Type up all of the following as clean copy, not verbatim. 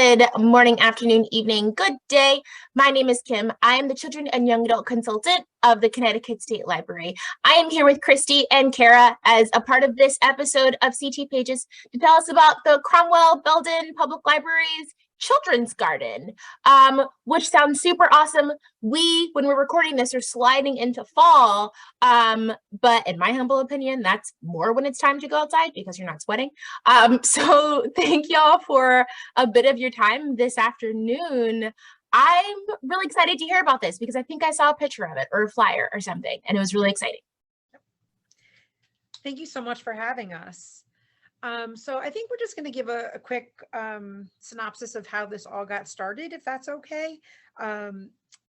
Good morning, afternoon, evening, good day. My name is Kim. I am the Children and Young Adult Consultant of the Connecticut State Library. I am here with Kristy and Kara as a part of this episode of CT Pages to tell us about the Cromwell Belden Public Library's Children's Garden, which sounds super awesome. When we're recording this, are sliding into fall, but in my humble opinion, that's more when it's time to go outside because you're not sweating. So thank y'all for a bit of your time this afternoon. I'm really excited to hear about this because I think I saw a picture of it or a flyer or something, and it was really exciting. Thank you so much for having us. So I think we're just going to give a quick synopsis of how this all got started, if that's okay.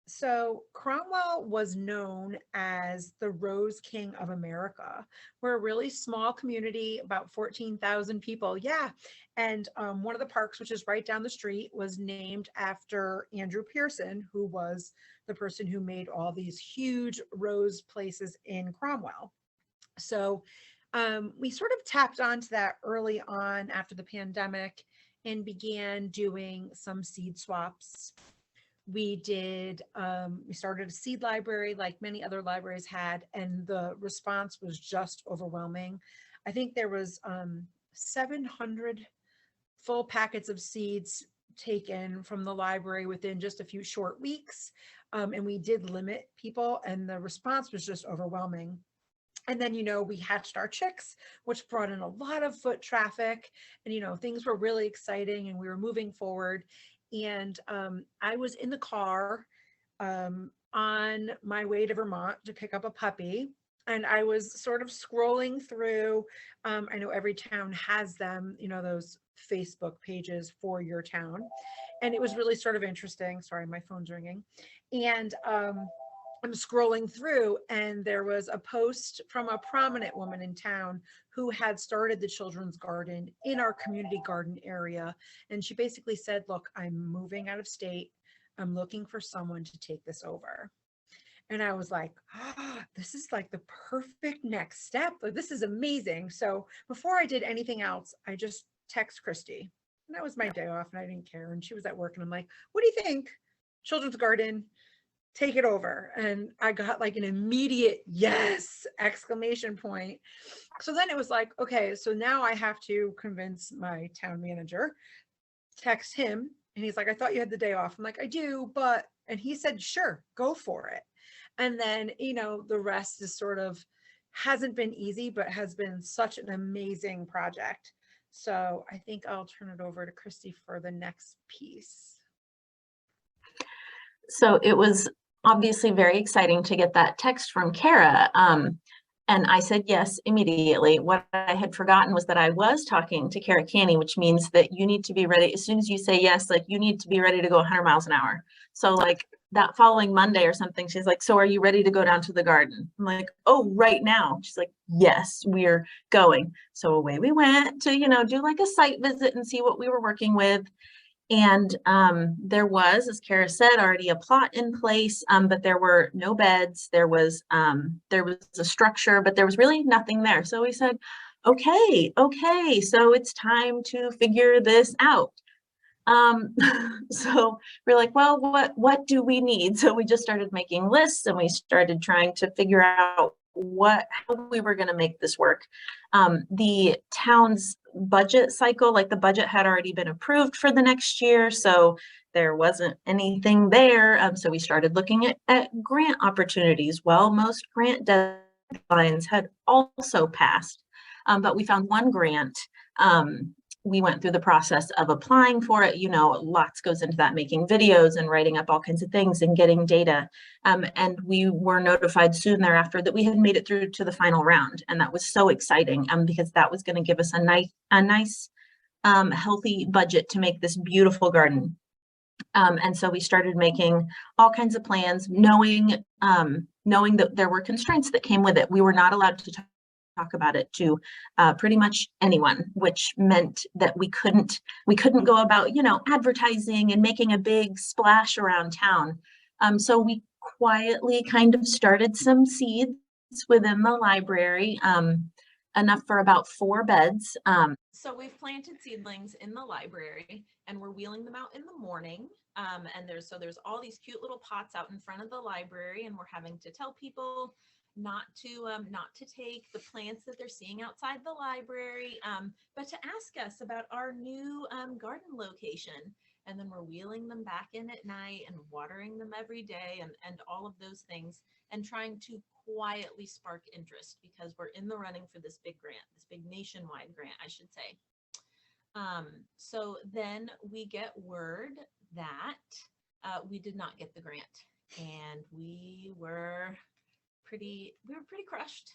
So Cromwell was known as the Rose King of America. We're a really small community, about 14,000 people. Yeah. And one of the parks, which is right down the street, was named after Andrew Pearson, who was the person who made all these huge rose places in Cromwell. So we sort of tapped onto that early on after the pandemic and began doing some seed swaps. We started a seed library like many other libraries had, and the response was just overwhelming. I think there was 700 full packets of seeds taken from the library within just a few short weeks. And we did limit people, and the response was just overwhelming. And then, we hatched our chicks, which brought in a lot of foot traffic, and, things were really exciting and we were moving forward. And I was in the car on my way to Vermont to pick up a puppy. And I was sort of scrolling through, I know every town has them, those Facebook pages for your town. And it was really sort of interesting. Sorry, my phone's ringing. And I'm scrolling through, and there was a post from a prominent woman in town who had started the children's garden in our community garden area. And she basically said, look, I'm moving out of state. I'm looking for someone to take this over. And I was like, oh, this is like the perfect next step. Like, this is amazing. So before I did anything else, I just text Kristy. And that was my day off, and I didn't care. And she was at work, and I'm like, what do you think? Children's garden, take it over. And I got like an immediate yes exclamation point. So then it was like, okay, so now I have to convince my town manager, text him. And he's like, I thought you had the day off. I'm like, I do, and he said, sure, go for it. And then, the rest is sort of hasn't been easy, but has been such an amazing project. So I think I'll turn it over to Kristy for the next piece. So it was obviously very exciting to get that text from Kara. And I said yes immediately. What I had forgotten was that I was talking to Kara Canney, which means that you need to be ready. As soon as you say yes, like you need to be ready to go 100 miles an hour. So like that following Monday or something, she's like, so are you ready to go down to the garden? I'm like, oh, right now. She's like, yes, we're going. So away we went to, do like a site visit and see what we were working with. And there was, as Kara said, already a plot in place, but there were no beds. There was a structure, but there was really nothing there. So we said, okay, so it's time to figure this out. So we're like, well, what do we need? So we just started making lists, and we started trying to figure out how we were going to make this work. The town's budget cycle, like the budget had already been approved for the next year, so there wasn't anything there. So we started looking at grant opportunities. Well, most grant deadlines had also passed, but we found one grant. We went through the process of applying for it. Lots goes into that, making videos and writing up all kinds of things and getting data. And we were notified soon thereafter that we had made it through to the final round. And that was so exciting because that was going to give us a nice, healthy budget to make this beautiful garden. And so we started making all kinds of plans, knowing that there were constraints that came with it. We were not allowed to talk about it to pretty much anyone, which meant that we couldn't go about, advertising and making a big splash around town. So we quietly kind of started some seeds within the library. enough for about 4 beds. So we've planted seedlings in the library and we're wheeling them out in the morning. And there's all these cute little pots out in front of the library, and we're having to tell people not to take the plants that they're seeing outside the library, but to ask us about our new garden location. And then we're wheeling them back in at night and watering them every day and all of those things, and trying to quietly spark interest because we're in the running for this big grant, this big nationwide grant, I should say. So then we get word that we did not get the grant, and we were pretty crushed.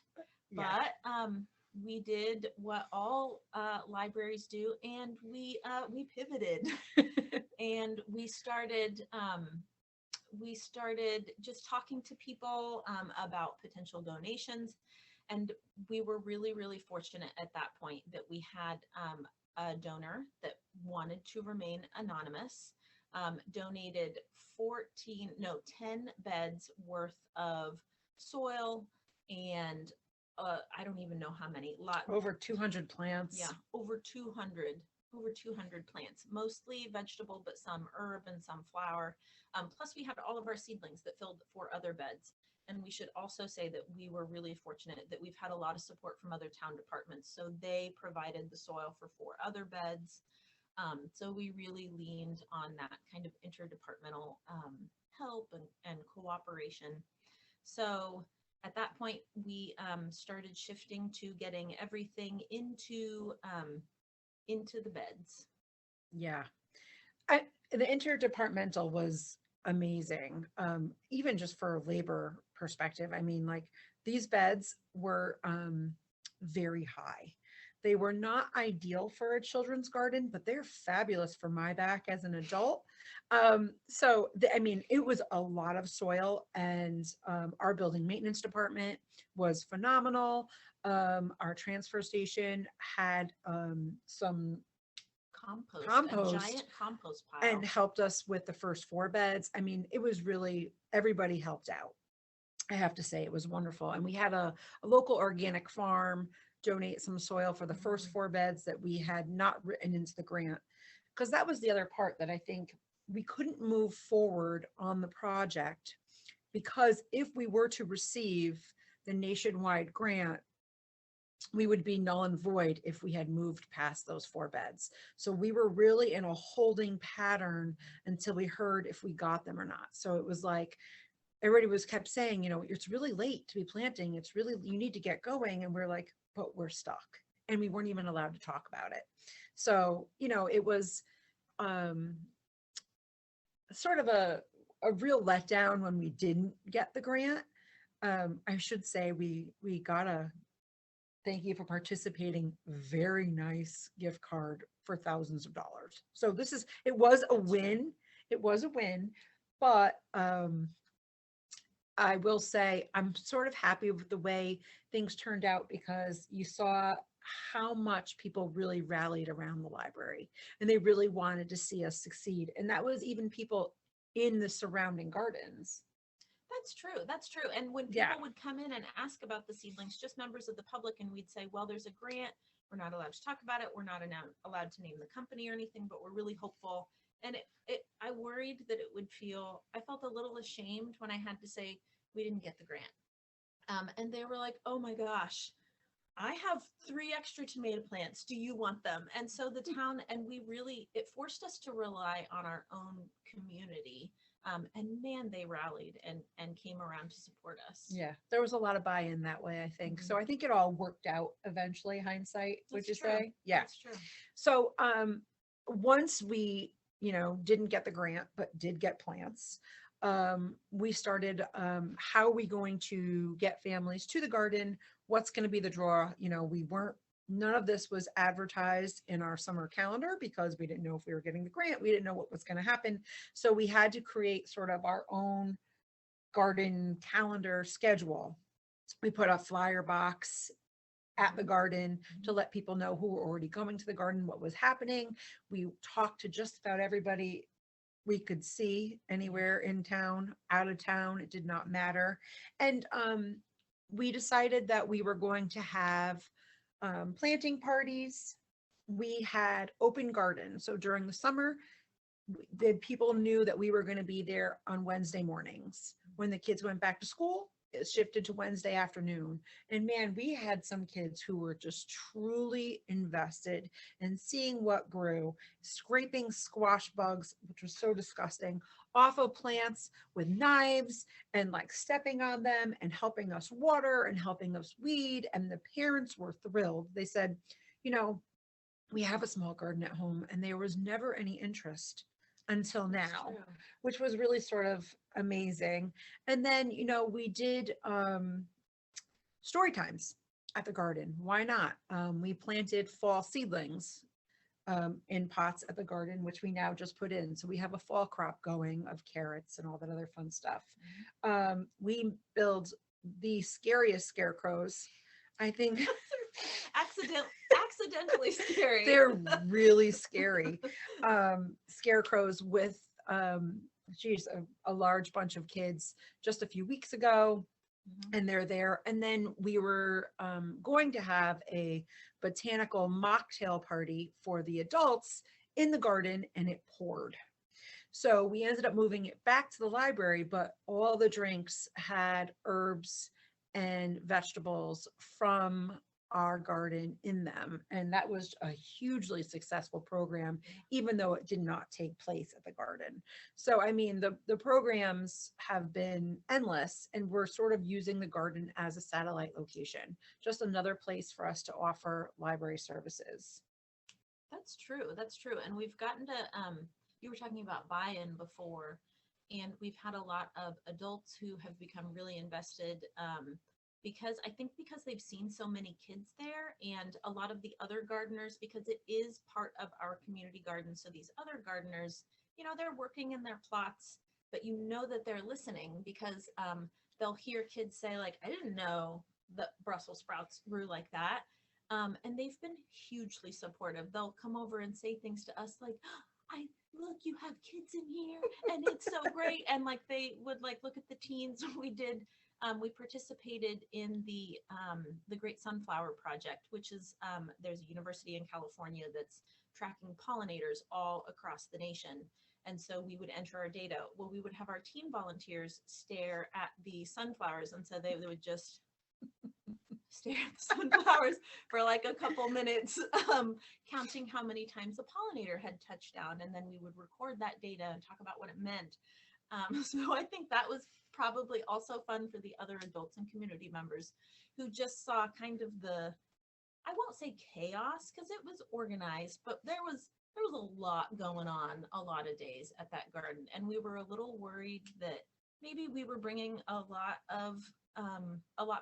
Yeah. But we did what all libraries do, and we pivoted and we started just talking to people about potential donations. And we were really fortunate at that point that we had a donor that wanted to remain anonymous, donated 10 beds worth of soil, and I don't even know how many, Over 200 plants. Yeah, over 200 plants, mostly vegetable, but some herb and some flower. Plus we had all of our seedlings that filled 4 other beds. And we should also say that we were really fortunate that we've had a lot of support from other town departments. So they provided the soil for 4 other beds. So we really leaned on that kind of interdepartmental help and cooperation. So at that point, we started shifting to getting everything into the beds. Yeah. The interdepartmental was amazing, even just for a labor perspective. I mean, like, these beds were very high. They were not ideal for a children's garden, but they're fabulous for my back as an adult. I mean, it was a lot of soil, and our building maintenance department was phenomenal. Our transfer station had some compost, a giant compost pile, and helped us with the first 4 beds. I mean, it was really, everybody helped out. I have to say, it was wonderful. And we had a local organic farm donate some soil for the first 4 beds that we had not written into the grant, because that was the other part that I think we couldn't move forward on the project, because if we were to receive the nationwide grant, we would be null and void if we had moved past those 4 beds. So we were really in a holding pattern until we heard if we got them or not. So it was like, everybody kept saying, you know, it's really late to be planting. It's really, you need to get going. And we're like, but we're stuck. And we weren't even allowed to talk about it. So, you know, it was sort of a real letdown when we didn't get the grant. I should say we got a thank you for participating, very nice gift card for thousands of dollars. So it was a win. It was a win, but I will say I'm sort of happy with the way things turned out, because you saw how much people really rallied around the library, and they really wanted to see us succeed. And that was even people in the surrounding gardens. That's true. That's true. And when people would come in and ask about the seedlings, just members of the public, and we'd say, well, there's a grant. We're not allowed to talk about it. We're not allowed to name the company or anything, but we're really hopeful. And I worried that I felt a little ashamed when I had to say we didn't get the grant. And they were like, oh my gosh, I have 3 extra tomato plants. Do you want them? And so the town, and it forced us to rely on our own community. And man, they rallied and came around to support us. Yeah, there was a lot of buy-in that way, I think. Mm-hmm. So I think it all worked out eventually, hindsight, would you say? Yeah, that's true. So once we, you know, didn't get the grant, but did get plants, we started, how are we going to get families to the garden? What's going to be the draw? You know, none of this was advertised in our summer calendar, because we didn't know if we were getting the grant. We didn't know what was going to happen. So we had to create sort of our own garden calendar schedule. We put a flyer box at the garden to let people know who were already going to the garden, what was happening. We talked to just about everybody we could see anywhere in town, out of town, it did not matter. And we decided that we were going to have planting parties. We had open garden. So during the summer, the people knew that we were going to be there on Wednesday mornings. When the kids went back to school, it shifted to Wednesday afternoon. And man, we had some kids who were just truly invested in seeing what grew, scraping squash bugs, which was so disgusting, off of plants with knives and like stepping on them and helping us water and helping us weed. And the parents were thrilled. They said, you know, we have a small garden at home, and there was never any interest until now, which was really sort of amazing. And then, you know, we did story times at the garden. Why not? We planted fall seedlings in pots at the garden, which we now just put in. So we have a fall crop going of carrots and all that other fun stuff. We build the scariest scarecrows, I think. Accidentally scary. They're really scary. Scarecrows with, a large bunch of kids just a few weeks ago, and they're there. And then we were going to have a botanical mocktail party for the adults in the garden, and it poured. So we ended up moving it back to the library, but all the drinks had herbs and vegetables from our garden in them. And that was a hugely successful program, even though it did not take place at the garden. So, I mean, the programs have been endless, and we're sort of using the garden as a satellite location, just another place for us to offer library services. That's true. That's true. And we've gotten to, you were talking about buy-in before, and we've had a lot of adults who have become really invested, because they've seen so many kids there, and a lot of the other gardeners, because it is part of our community garden. So these other gardeners, you know, they're working in their plots, but you know that they're listening, because they'll hear kids say like, I didn't know that Brussels sprouts grew like that. And they've been hugely supportive. They'll come over and say things to us like, look, you have kids in here and it's so great. And like, they would like look at the teens. We participated in the Great Sunflower Project, which is, there's a university in California that's tracking pollinators all across the nation. And so we would enter our data. Well, we would have our teen volunteers stare at the sunflowers. And so they would just stare at the sunflowers for like a couple minutes, counting how many times the pollinator had touched down. And then we would record that data and talk about what it meant. So I think that was probably also fun for the other adults and community members who just saw kind of the, I won't say chaos because it was organized, but there was a lot going on a lot of days at that garden. And we were a little worried that maybe we were bringing a lot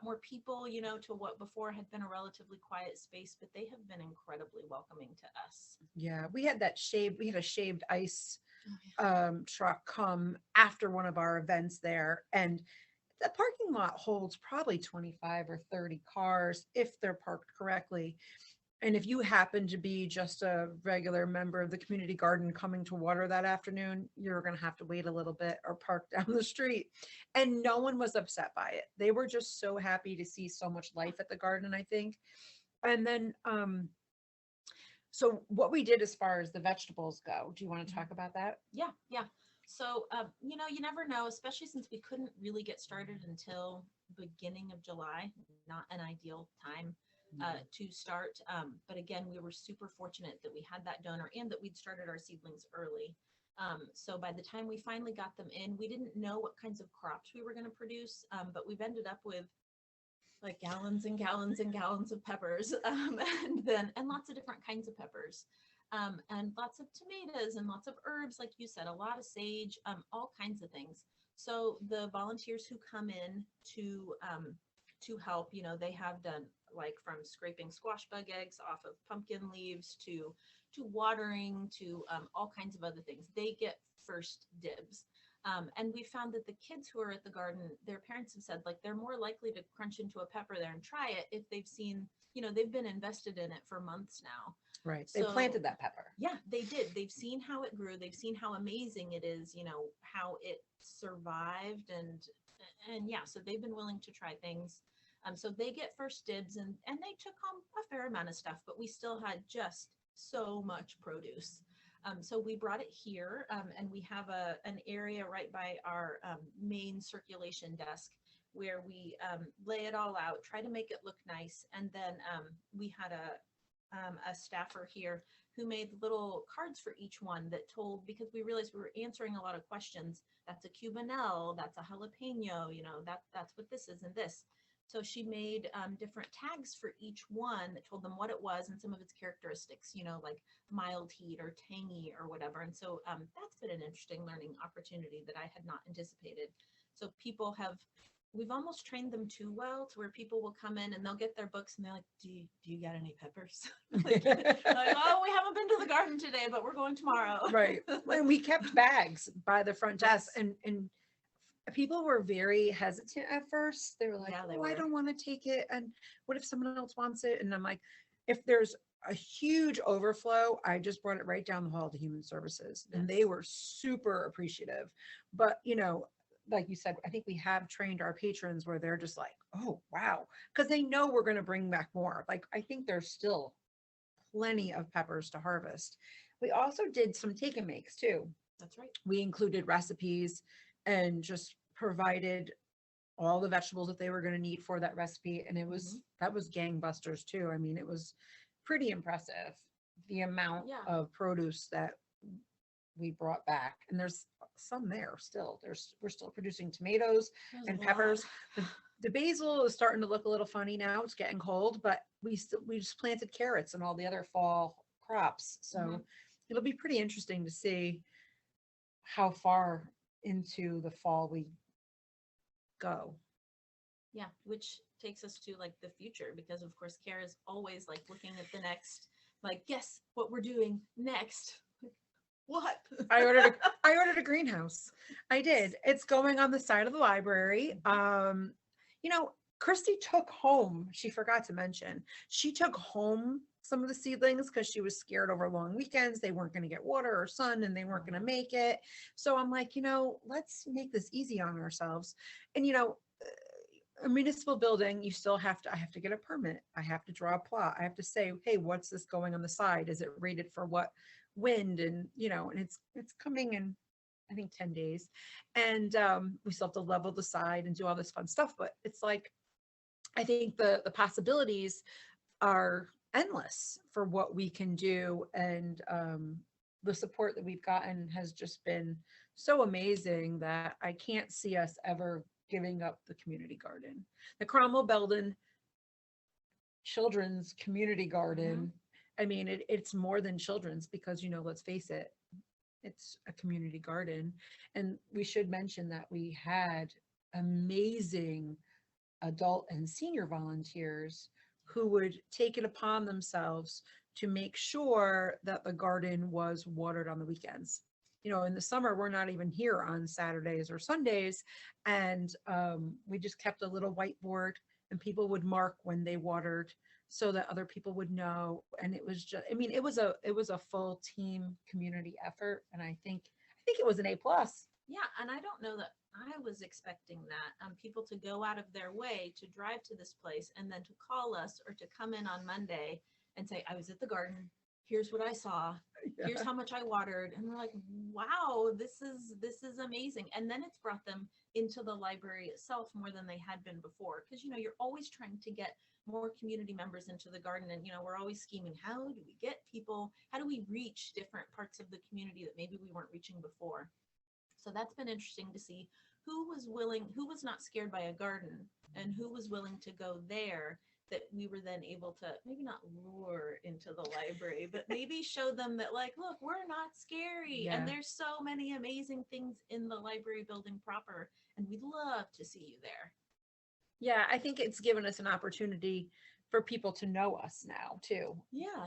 more people, you know, to what before had been a relatively quiet space, but they have been incredibly welcoming to us. Yeah, we had a shaved ice truck come after one of our events there, and the parking lot holds probably 25 or 30 cars if they're parked correctly. And if you happen to be just a regular member of the community garden coming to water that afternoon, you're going to have to wait a little bit or park down the street. And no one was upset by it. They were just so happy to see so much life at the garden, I think. And then, so what we did as far as the vegetables go, do you want to talk about that? Yeah. So, you know, you never know, especially since we couldn't really get started until beginning of July, not an ideal time to start. But again, we were super fortunate that we had that donor and that we'd started our seedlings early. So by the time we finally got them in, we didn't know what kinds of crops we were going to produce, but we've ended up with like gallons and gallons and gallons of peppers, and lots of different kinds of peppers, and lots of tomatoes and lots of herbs, like you said, a lot of sage, all kinds of things. So the volunteers who come in to help, you know, they have done like from scraping squash bug eggs off of pumpkin leaves to watering to all kinds of other things. They get first dibs. And we found that the kids who are at the garden, their parents have said like they're more likely to crunch into a pepper there and try it if they've seen, you know, they've been invested in it for months now. Right. They planted that pepper. Yeah, they did. They've seen how it grew. They've seen how amazing it is, you know, how it survived. And yeah, so they've been willing to try things. So they get first dibs, and they took home a fair amount of stuff, but we still had just so much produce. So we brought it here, and we have an area right by our main circulation desk where we lay it all out, try to make it look nice. And then we had a staffer here who made little cards for each one that told, because we realized we were answering a lot of questions. That's a cubanelle, that's a jalapeno, you know, that's what this is and this. So she made different tags for each one that told them what it was and some of its characteristics, you know, like mild heat or tangy or whatever. And so that's been an interesting learning opportunity that I had not anticipated. So people we've almost trained them too well to where people will come in and they'll get their books and they're like, do you got any peppers? like, oh, we haven't been to the garden today, but we're going tomorrow. Right. And we kept bags by the front desk, and people were very hesitant at first. They were like, Yeah, I don't want to take it. And what if someone else wants it? And I'm like, if there's a huge overflow, I just brought it right down the hall to Human Services. And they were super appreciative. But, you know, like you said, I think we have trained our patrons where they're just like, oh, wow. Because they know we're going to bring back more. Like, I think there's still plenty of peppers to harvest. We also did some take and makes too. That's right. We included recipes and just provided all the vegetables that they were going to need for that recipe. And it was, that was gangbusters too. I mean, it was pretty impressive, the amount of produce that we brought back. And there's some there still. We're still producing tomatoes and peppers. The basil is starting to look a little funny now. It's getting cold, but we just planted carrots and all the other fall crops. So it'll be pretty interesting to see how far into the fall we go. Yeah, which takes us to like the future, because of course Kara's always like looking at the next, like, guess what we're doing next. What? I ordered a greenhouse. I did. It's going on the side of the library. You know, Kristy took home, she forgot to mention, she took home some of the seedlings because she was scared over long weekends. They weren't going to get water or sun and they weren't going to make it. So I'm like, you know, let's make this easy on ourselves. And, you know, a municipal building, you still have to, I have to get a permit. I have to draw a plot. I have to say, hey, what's this going on the side? Is it rated for what wind? And, you know, and it's coming in, I think 10 days. And we still have to level the side and do all this fun stuff. But it's like, I think the possibilities are endless for what we can do. And the support that we've gotten has just been so amazing that I can't see us ever giving up the community garden. The Cromwell Belden Children's Community Garden. I mean, it's more than children's because, you know, let's face it, it's a community garden. And we should mention that we had amazing adult and senior volunteers who would take it upon themselves to make sure that the garden was watered on the weekends. You know, in the summer, we're not even here on Saturdays or Sundays. And we just kept a little whiteboard and people would mark when they watered so that other people would know. And it was just, I mean, it was a full team community effort. And I think it was an A+. Yeah, and I don't know that I was expecting that, people to go out of their way to drive to this place and then to call us or to come in on Monday and say, I was at the garden, here's what I saw, here's how much I watered. And we're like, wow, this is amazing. And then it's brought them into the library itself more than they had been before. Because, you know, you're always trying to get more community members into the garden. And, you know, we're always scheming, how do we get people, how do we reach different parts of the community that maybe we weren't reaching before? So that's been interesting to see who was willing, who was not scared by a garden and who was willing to go there, that we were then able to maybe not lure into the library, but maybe show them that, like, look, we're not scary. And there's so many amazing things in the library building proper, and we'd love to see you there. Yeah, I think it's given us an opportunity for people to know us now too. Yeah.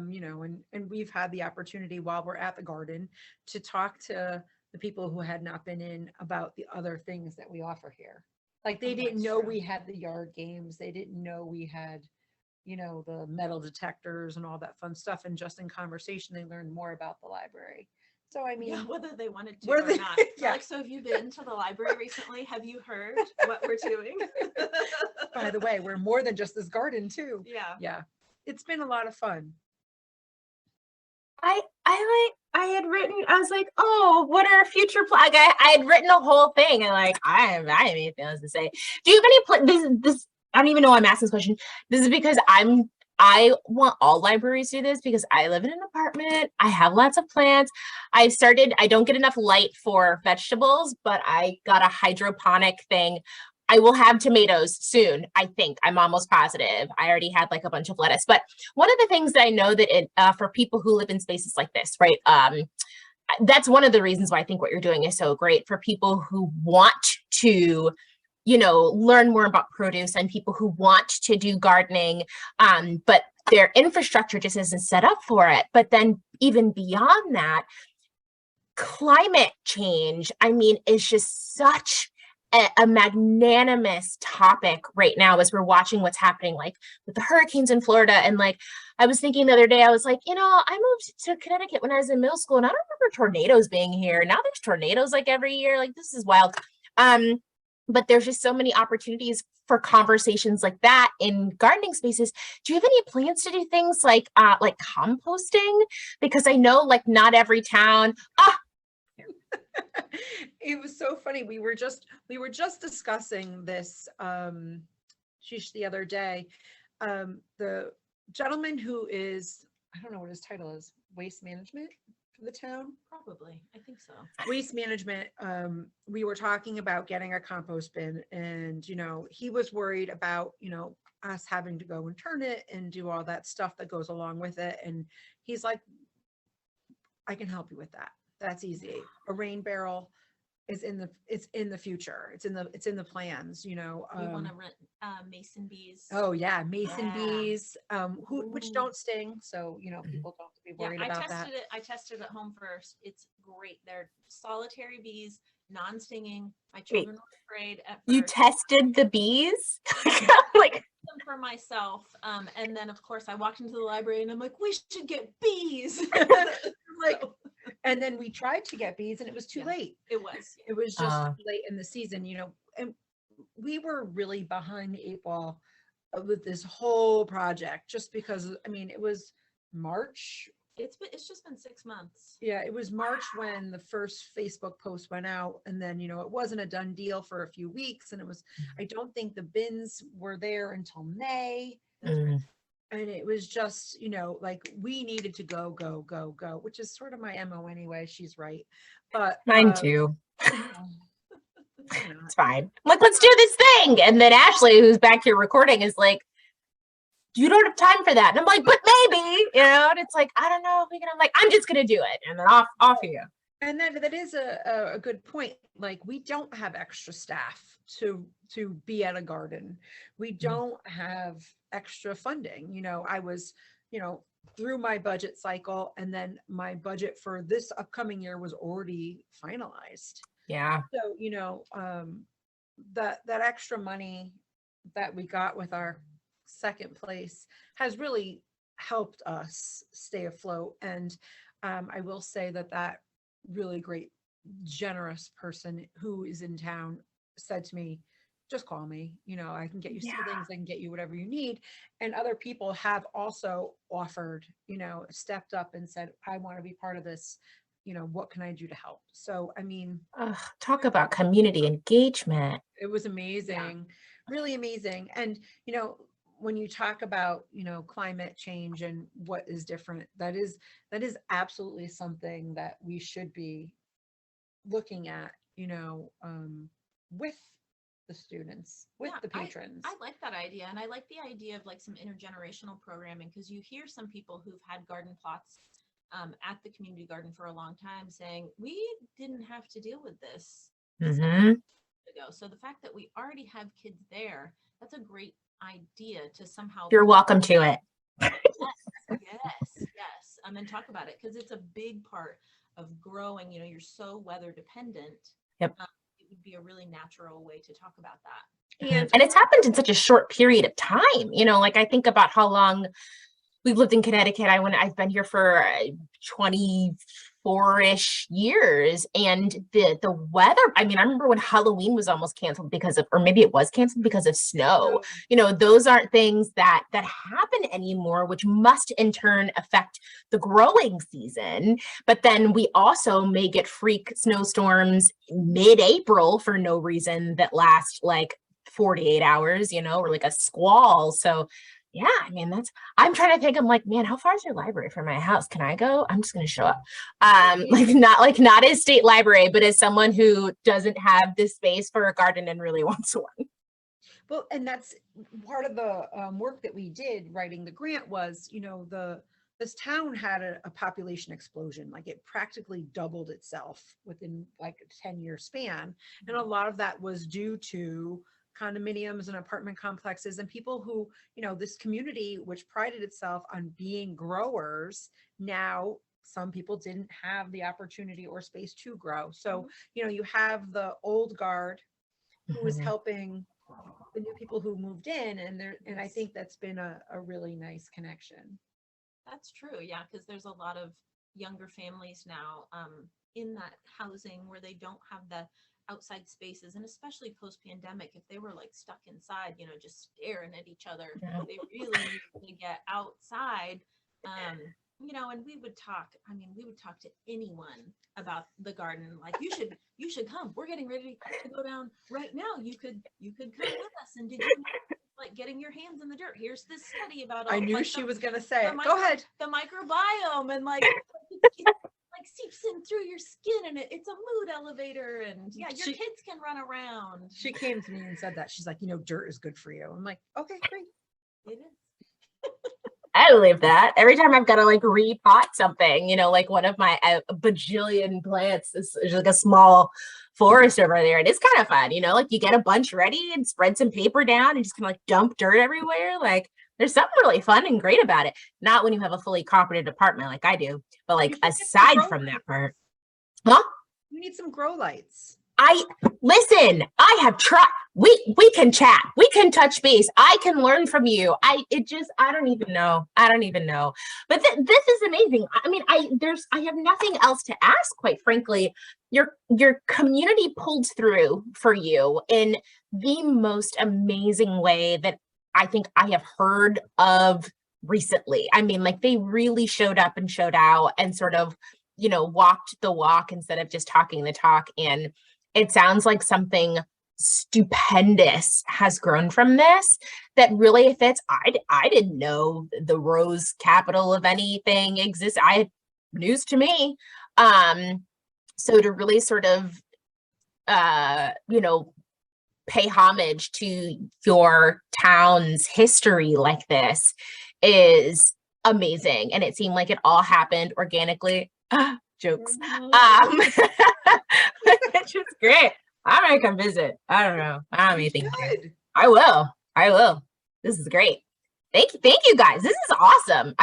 You know, and we've had the opportunity while we're at the garden to talk to the people who had not been in about the other things that we offer here. Like they didn't know we had the yard games. They didn't know we had, you know, the metal detectors and all that fun stuff. And just in conversation, they learned more about the library. So I mean, Yeah, whether they wanted to Were or they- not. yeah. Like, so have you been to the library recently? Have you heard what we're doing? by the way, we're more than just this garden too. Yeah. Yeah, it's been a lot of fun. I had written, I was like, oh, what are future plans? I had written a whole thing and like, I have anything else to say. Do you have any, this, I don't even know why I'm asking this question. This is because I want all libraries to do this because I live in an apartment. I have lots of plants. I don't get enough light for vegetables, but I got a hydroponic thing. I will have tomatoes soon. I think I'm almost positive. I already had like a bunch of lettuce, but one of the things that I know that for people who live in spaces like this, right? That's one of the reasons why I think what you're doing is so great for people who want to, learn more about produce and people who want to do gardening, but their infrastructure just isn't set up for it. But then even beyond that, climate change, I mean, is just such a magnanimous topic right now as we're watching what's happening like with the hurricanes in Florida. And like, I was thinking the other day, I was like, I moved to Connecticut when I was in middle school and I don't remember tornadoes being here. Now there's tornadoes like every year. Like, this is wild. But there's just so many opportunities for conversations like that in gardening spaces. Do you have any plans to do things like composting? Because I know like not every town, It was so funny. We were just discussing this the other day. The gentleman who is, I don't know what his title is, waste management for the town. Probably. I think so. Waste management. We were talking about getting a compost bin, and he was worried about us having to go and turn it and do all that stuff that goes along with it. And he's like, I can help you with that. That's easy. A rain barrel is in the future. It's in the plans, We want to rent mason bees. Oh yeah, mason Yeah. bees, which Ooh. don't sting, so people don't have to be Yeah, worried about that. I tested it at home first. It's great. They're solitary bees, non-stinging. My children were afraid at first. you tested the bees? Like, Them for myself. And then of course I walked into the library and I'm like, we should get bees. Like, and then we tried to get bees and it was too Yeah. late. It was. It was just late in the season, and we were really behind the eight ball with this whole project just because, it was March. It's just been 6 months. Yeah, it was March when the first Facebook post went out, and then it wasn't a done deal for a few weeks, and I don't think the bins were there until May. And it was just, like we needed to go, which is sort of my MO anyway. She's right. But mine too. It's It's fine. I'm like, let's do this thing. And then Ashley, who's back here recording, is like, you don't have time for that. And I'm like, but maybe, and it's like, I don't know if we can. I'm like, I'm just gonna do it. And then off you. And that is a good point. Like, we don't have extra staff to be at a garden. We don't have extra funding. I was, through my budget cycle, and then my budget for this upcoming year was already finalized. Yeah. So, that extra money that we got with our second place has really helped us stay afloat. And I will say that really great, generous person who is in town said to me, just call me, I can get you seedlings, I can get you whatever you need. And other people have also offered, stepped up and said, I want to be part of this. What can I do to help? So, Talk about community engagement. it was amazing, really amazing. And, when you talk about, climate change and what is different, that is absolutely something that we should be looking at, with the students, with the patrons. I like that idea. And I like the idea of like some intergenerational programming, because you hear some people who've had garden plots at the community garden for a long time saying, we didn't have to deal with this ago. So the fact that we already have kids there, that's a great idea to somehow. You're welcome to it. Yes. And talk about it, because it's a big part of growing. You're so weather dependent. Yep. It would be a really natural way to talk about that. And it's happened in such a short period of time. Like I think about how long we've lived in Connecticut. I've been here for 20 4-ish years, and the weather, I mean, I remember when Halloween was almost canceled because of, or maybe it was canceled because of snow. You know, those aren't things that happen anymore, which must in turn affect the growing season. But then we also may get freak snowstorms mid-April for no reason that last like 48 hours, you know, or like a squall. So yeah, I mean, I'm trying to think, I'm like, man, how far is your library from my house? Can I go? I'm just going to show up. Not as state library, but as someone who doesn't have the space for a garden and really wants one. Well, and that's part of the work that we did writing the grant was, you know, this town had a population explosion, like it practically doubled itself within like a 10-year span. And a lot of that was due to condominiums and apartment complexes and people who, you know, this community, which prided itself on being growers, now some people didn't have the opportunity or space to grow. So, you know, you have the old guard who is helping the new people who moved in, and I think that's been a really nice connection. That's true. Yeah, because there's a lot of younger families now in that housing where they don't have the outside spaces, and especially post-pandemic, if they were like stuck inside, you know, just staring at each other, they really need to get outside. You know, and we would talk to anyone about the garden, like you should come, we're getting ready to go down right now, you could come with us. And did you know, like getting your hands in the dirt, here's this study about I knew like, she was gonna say it. Go ahead. The microbiome, and like it like seeps in through your skin, and it's a mood elevator, and yeah, your kids can run around. She came to me and said that. She's like, you know, dirt is good for you. I'm like, okay, great. It is. I believe that. Every time I've got to like repot something, you know, like one of my bajillion plants is like a small forest over there. And it's kind of fun, you know, like you get a bunch ready and spread some paper down and just kind of like dump dirt everywhere. Like there's something really fun and great about it. Not when you have a fully carpeted apartment like I do, but like aside from that part. Huh? You need some grow lights. Listen, I have tried. We can chat. We can touch base. I can learn from you. I don't even know. But this is amazing. I mean, I have nothing else to ask, quite frankly. Your community pulled through for you in the most amazing way that I think I have heard of recently. I mean, like they really showed up and showed out and sort of, you know, walked the walk instead of just talking the talk. And it sounds like something stupendous has grown from this that really fits. I didn't know the rose capital of anything exists. News to me. So to really sort of you know, pay homage to your town's history like this is amazing. And it seemed like it all happened organically. Jokes. Which is great. I'm gonna come visit. I don't know. I don't have anything to do. I will. This is great. Thank you guys. This is awesome.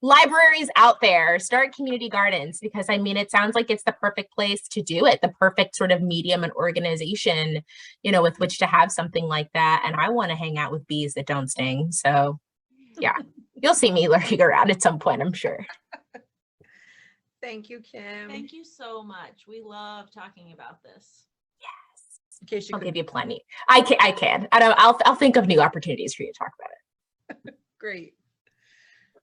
Libraries out there, start community gardens, because I mean, it sounds like it's the perfect place to do it, the perfect sort of medium and organization, you know, with which to have something like that. And I want to hang out with bees that don't sting. So yeah, you'll see me lurking around at some point, I'm sure. Thank you, Kim. Thank you so much. We love talking about this. Yes. In case you I'll give you plenty. I can. I'll think of new opportunities for you to talk about it. Great.